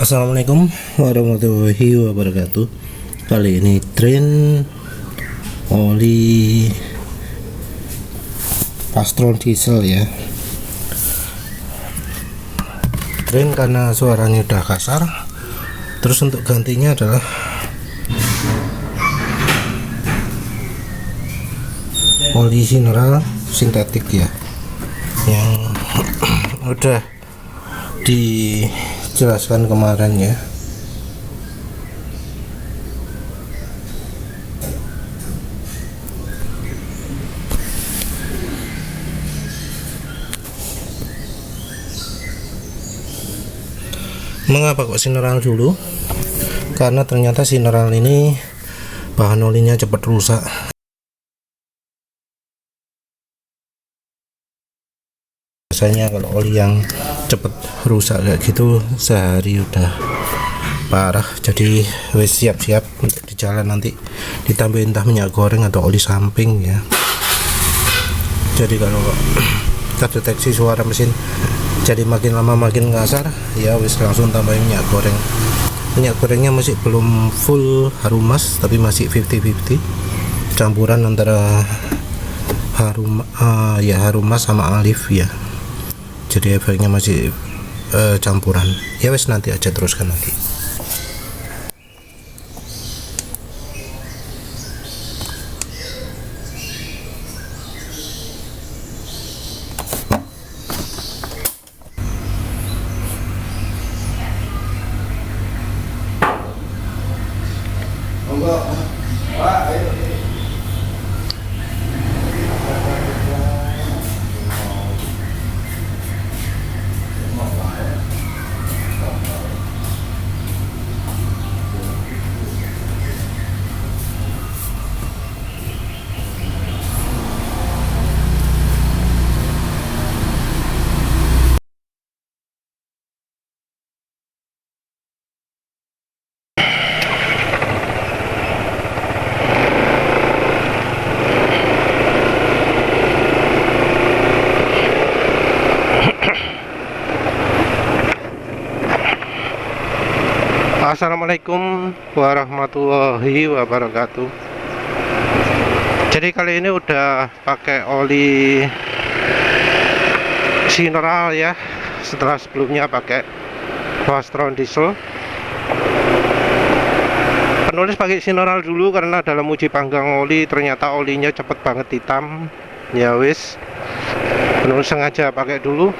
Assalamualaikum warahmatullahi wabarakatuh. Kali ini tren oli Pastron diesel ya. Tren karena suaranya udah kasar. Terus untuk gantinya adalah oli mineral sintetik ya, yang udah dijelaskan kemarin ya. Mengapa kok mineral dulu? Karena ternyata mineral ini bahan olinya cepat rusak. Biasanya kalau oli yang cepet rusak kayak gitu sehari udah parah. Jadi wes siap-siap untuk di jalan nanti ditambahin entah minyak goreng atau oli samping ya. Jadi kalau terdeteksi suara mesin jadi makin lama makin kasar, ya wes langsung tambahin minyak goreng. Minyak gorengnya masih belum full harumas, tapi masih 50-50 campuran antara harumas sama alif ya. Jadi efeknya masih campuran. Ya wes nanti aja teruskan lagi. Assalamualaikum warahmatullahi wabarakatuh. Jadi kali ini udah pakai oli mineral ya, setelah sebelumnya pakai Pastron diesel. Penulis pakai mineral dulu karena dalam uji panggang oli ternyata olinya cepet banget hitam. Ya wis, penulis sengaja pakai dulu.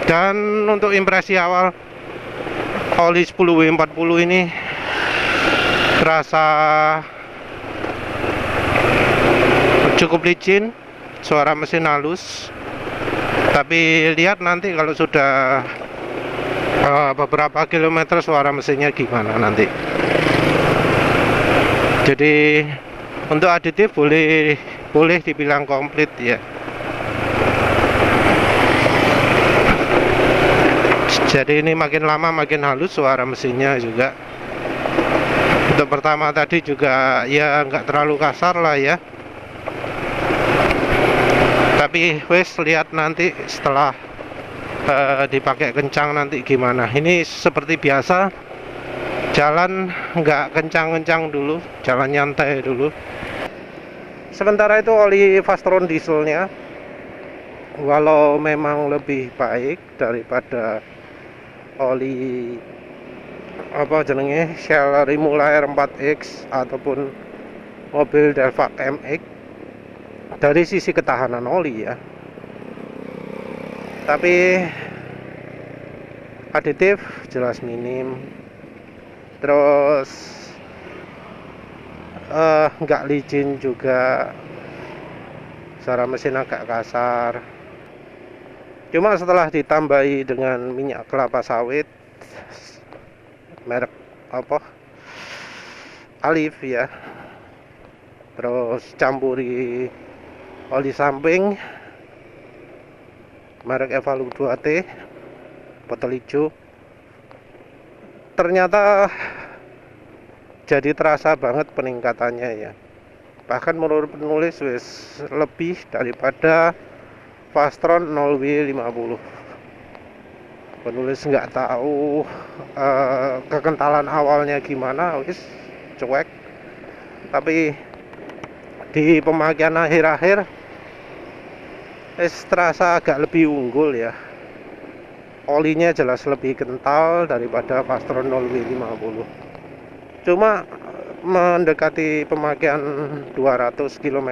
Dan untuk impresi awal, oli 10W40 ini terasa cukup licin, suara mesin halus. Tapi lihat nanti kalau sudah beberapa kilometer suara mesinnya gimana nanti. Jadi untuk aditif boleh dibilang komplit ya. Jadi ini makin lama makin halus suara mesinnya juga. Untuk pertama tadi juga ya nggak terlalu kasar lah ya. Tapi wes lihat nanti setelah dipakai kencang nanti gimana. Ini seperti biasa, jalan nggak kencang-kencang dulu, jalan nyantai dulu. Sementara itu oli Pastron dieselnya, walau memang lebih baik daripada oli Shell Remulair 4X ataupun mobil Delvac MX dari sisi ketahanan oli ya. Tapi aditif jelas minim. Terus nggak licin juga, suara mesin agak kasar. Cuma setelah ditambahi dengan minyak kelapa sawit merek Alif ya, terus campuri oli samping merek Evalu 2T botol hijau, ternyata jadi terasa banget peningkatannya ya. Bahkan menurut penulis wis lebih daripada Pastron 0W50. Penulis nggak tahu kekentalan awalnya gimana, wis cuek. Tapi di pemakaian akhir-akhir terasa agak lebih unggul ya. Olinya jelas lebih kental daripada Fastron 0W50. Cuma mendekati pemakaian 200 km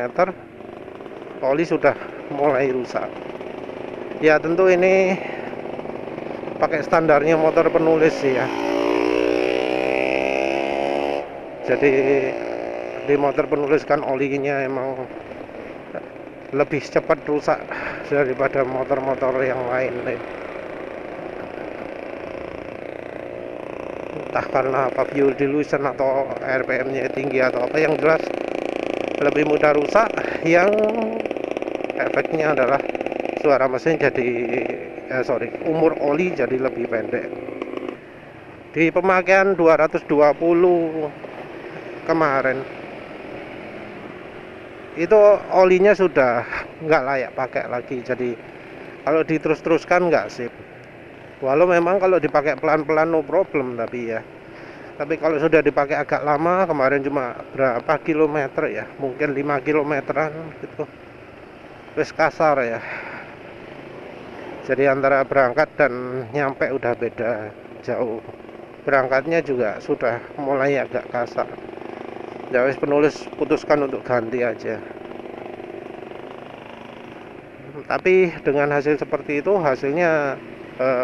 oli sudah mulai rusak. Ya tentu ini pakai standarnya motor penulis sih ya. Jadi di motor penulis kan olinya emang lebih cepat rusak daripada motor-motor yang lain. Entah karena apa fuel dilution atau RPM-nya tinggi atau apa, yang jelas lebih mudah rusak. Yang efeknya adalah suara mesin jadi umur oli jadi lebih pendek. Di pemakaian 220 kemarin itu olinya sudah nggak layak pakai lagi. Jadi kalau diterus-teruskan nggak sip. Walau memang kalau dipakai pelan-pelan no problem, tapi kalau sudah dipakai agak lama, kemarin cuma berapa kilometer ya, mungkin 5 kilometeran gitu, wis kasar ya. Jadi antara berangkat dan nyampe udah beda jauh. Berangkatnya juga sudah mulai agak kasar. Ya wis, penulis putuskan untuk ganti aja. Tapi dengan hasil seperti itu, hasilnya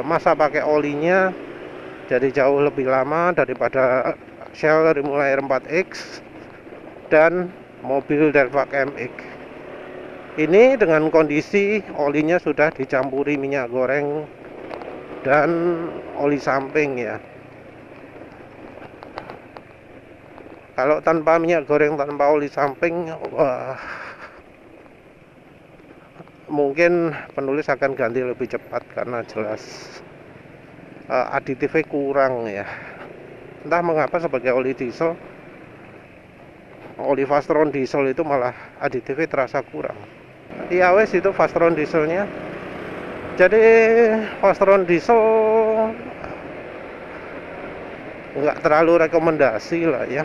masa pakai olinya jadi jauh lebih lama daripada Shell Remouler 4X dan mobil Delvac MX. Ini dengan kondisi olinya sudah dicampuri minyak goreng dan oli samping ya. Kalau tanpa minyak goreng, tanpa oli samping, wah, mungkin penulis akan ganti lebih cepat karena jelas aditifnya kurang ya. Entah mengapa sebagai oli diesel, oli Fastron diesel itu malah aditifnya terasa kurang. Ya wes, itu Fastron dieselnya. Jadi Fastron diesel nggak terlalu rekomendasi lah ya.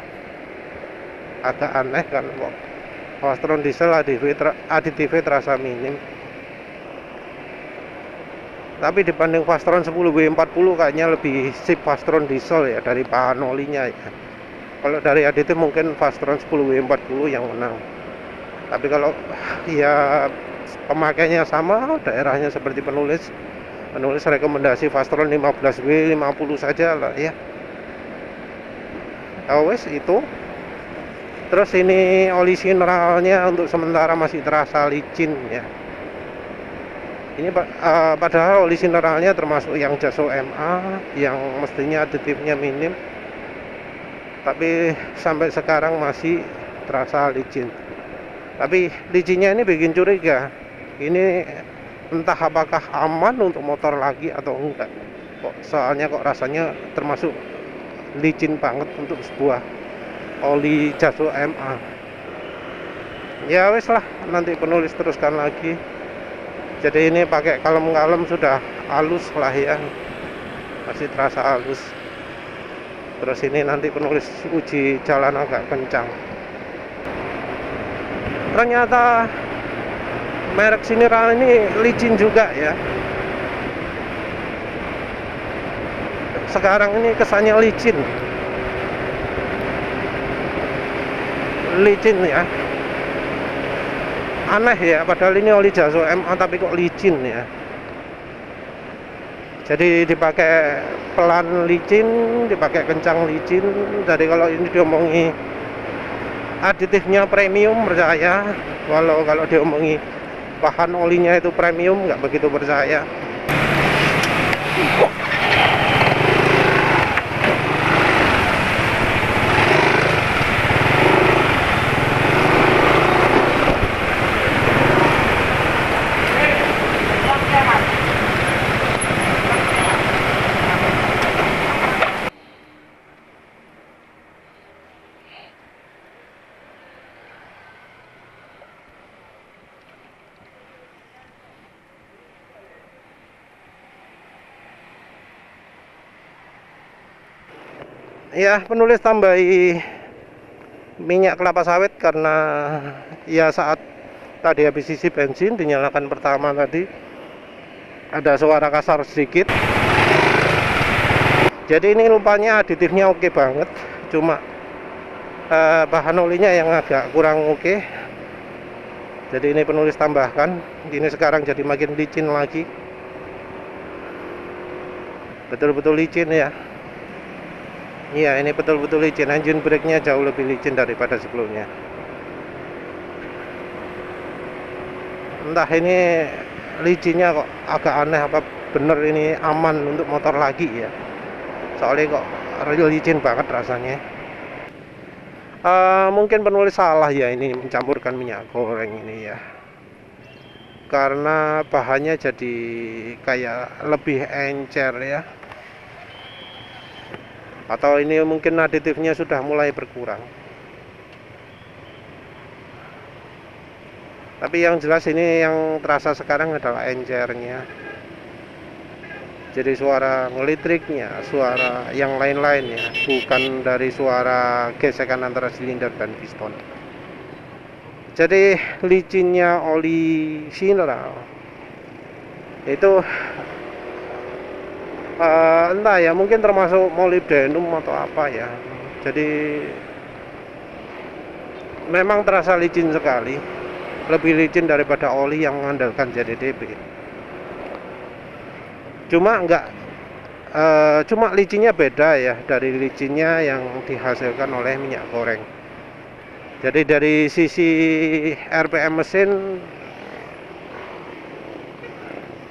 Agak aneh kan kok Fastron diesel aditifnya terasa minim. Tapi dibanding Fastron 10W40 kayaknya lebih sip Fastron diesel ya dari bahan olinya ya. Kalau dari aditif mungkin Fastron 10W40 yang menang. Tapi kalau ya pemakainya sama, daerahnya seperti penulis rekomendasi Fastron 15W50 saja lah ya. Wes itu. Terus ini oli sineralnya untuk sementara masih terasa licin ya. Ini padahal oli sineralnya termasuk yang Jaso MA yang mestinya aditifnya minim, tapi sampai sekarang masih terasa licin. Tapi licinnya ini bikin curiga. Ini entah apakah aman untuk motor lagi atau enggak. Soalnya kok rasanya termasuk licin banget untuk sebuah oli Jaso MA. Ya wes lah, nanti penulis teruskan lagi. Jadi ini pakai kalem-kalem sudah halus lah ya, masih terasa halus. Terus ini nanti penulis uji jalan agak kencang. Ternyata merek Sineral ini licin juga ya. Sekarang ini kesannya licin ya. Aneh ya, padahal ini oli Jaso MA tapi kok licin ya. Jadi dipakai pelan licin, dipakai kencang licin. Jadi kalau ini diomongi aditifnya premium, percaya. Walau kalau diomongi bahan olinya itu premium, nggak begitu percaya. Ya, penulis tambahi minyak kelapa sawit karena ya saat tadi habis isi bensin dinyalakan pertama tadi ada suara kasar sedikit. Jadi ini rupanya aditifnya oke banget, cuma bahan olinya yang agak kurang oke. Jadi ini penulis tambahkan, ini sekarang jadi makin licin lagi, betul-betul licin ya. Iya, ini betul-betul licin. Engine brake-nya jauh lebih licin daripada sebelumnya. Entah ini licinnya kok agak aneh, apa bener ini aman untuk motor lagi ya. Soalnya kok licin banget rasanya. Mungkin penulis salah ya ini mencampurkan minyak goreng ini ya. Karena bahannya jadi kayak lebih encer ya. Atau ini mungkin aditifnya sudah mulai berkurang. Tapi yang jelas ini yang terasa sekarang adalah encernya. Jadi suara ngelitriknya, suara yang lain-lain ya, bukan dari suara gesekan antara silinder dan piston. Jadi licinnya oli mineral itu entah ya, mungkin termasuk molybdenum atau apa ya. Jadi memang terasa licin sekali, lebih licin daripada oli yang mengandalkan ZDDP. Cuma licinnya beda ya dari licinnya yang dihasilkan oleh minyak goreng. Jadi dari sisi RPM mesin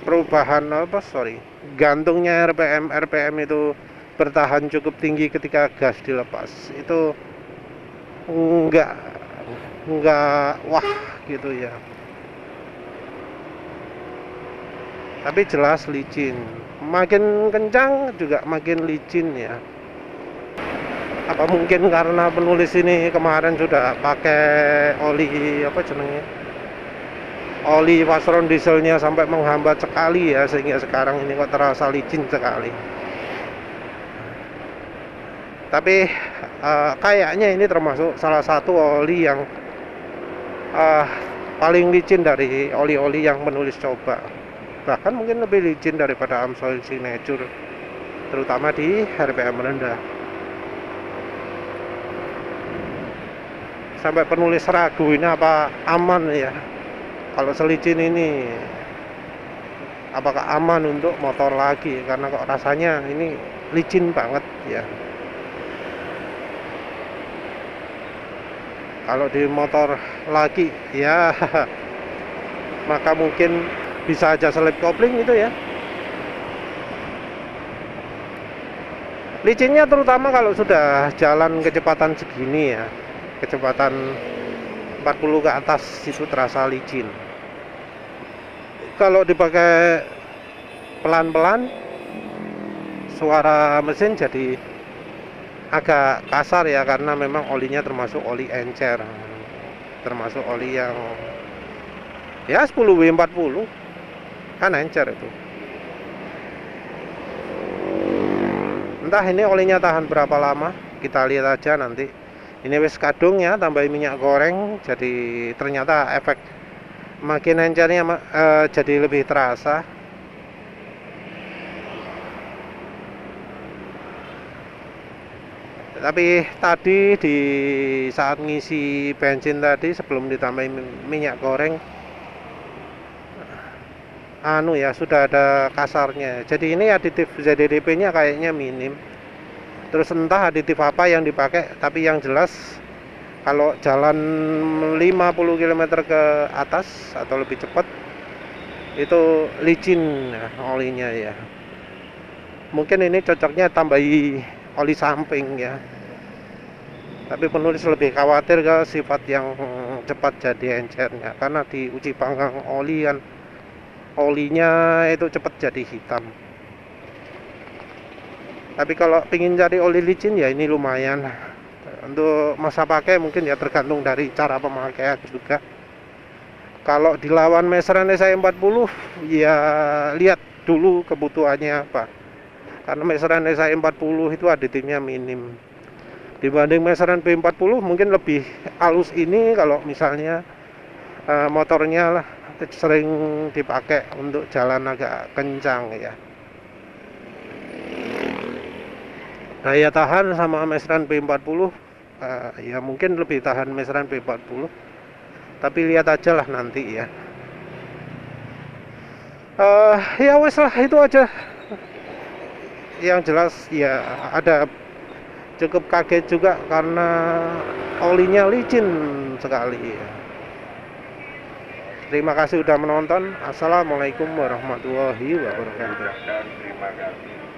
perubahan gantungnya RPM itu bertahan cukup tinggi ketika gas dilepas. Itu enggak wah gitu ya. Tapi jelas licin. Makin kencang juga makin licin ya. Apa mungkin karena penulis ini kemarin sudah pakai oli oli wasron dieselnya sampai menghambat sekali ya, sehingga sekarang ini kok terasa licin sekali. Tapi kayaknya ini termasuk salah satu oli yang paling licin dari oli-oli yang menulis coba. Bahkan mungkin lebih licin daripada Amsoil Signature, terutama di RPM rendah. Sampai penulis ragu ini apa aman ya, kalau selicin ini apakah aman untuk motor lagi, karena kok rasanya ini licin banget ya. Kalau di motor lagi ya maka mungkin bisa aja selip kopling itu ya. Licinnya terutama kalau sudah jalan kecepatan segini ya, kecepatan 40 ke atas itu terasa licin. Kalau dipakai pelan-pelan suara mesin jadi agak kasar ya, karena memang olinya termasuk oli encer, termasuk oli yang ya 10W40 kan encer itu. Entah ini olinya tahan berapa lama, kita lihat aja nanti. Ini wis kadung ya, tambahin minyak goreng, jadi ternyata efek makin encernya jadi lebih terasa. Tapi tadi di saat ngisi bensin tadi sebelum ditambahin minyak goreng sudah ada kasarnya. Jadi ini aditif ZDDP nya kayaknya minim. Terus entah aditif apa yang dipakai, tapi yang jelas kalau jalan 50 km ke atas atau lebih cepat itu licin olinya ya. Mungkin ini cocoknya tambahi oli samping ya. Tapi penulis lebih khawatir ke sifat yang cepat jadi encernya, karena di uji panggang oli kan olinya itu cepat jadi hitam. Tapi kalau pingin cari oli licin ya ini lumayan. Untuk masa pakai mungkin ya tergantung dari cara pemakaian juga. Kalau dilawan meseran SI40 ya lihat dulu kebutuhannya apa. Karena meseran SI40 itu aditifnya minim. Dibanding meseran B40 mungkin lebih halus ini kalau misalnya motornya lah sering dipakai untuk jalan agak kencang ya. Daya tahan sama meseran B40 ya mungkin lebih tahan meseran B40, tapi lihat aja lah nanti ya. Ya wes lah, itu aja yang jelas. Ya ada cukup kaget juga karena olinya licin sekali ya. Terima kasih sudah menonton. Assalamualaikum warahmatullahi wabarakatuh. Terima kasih.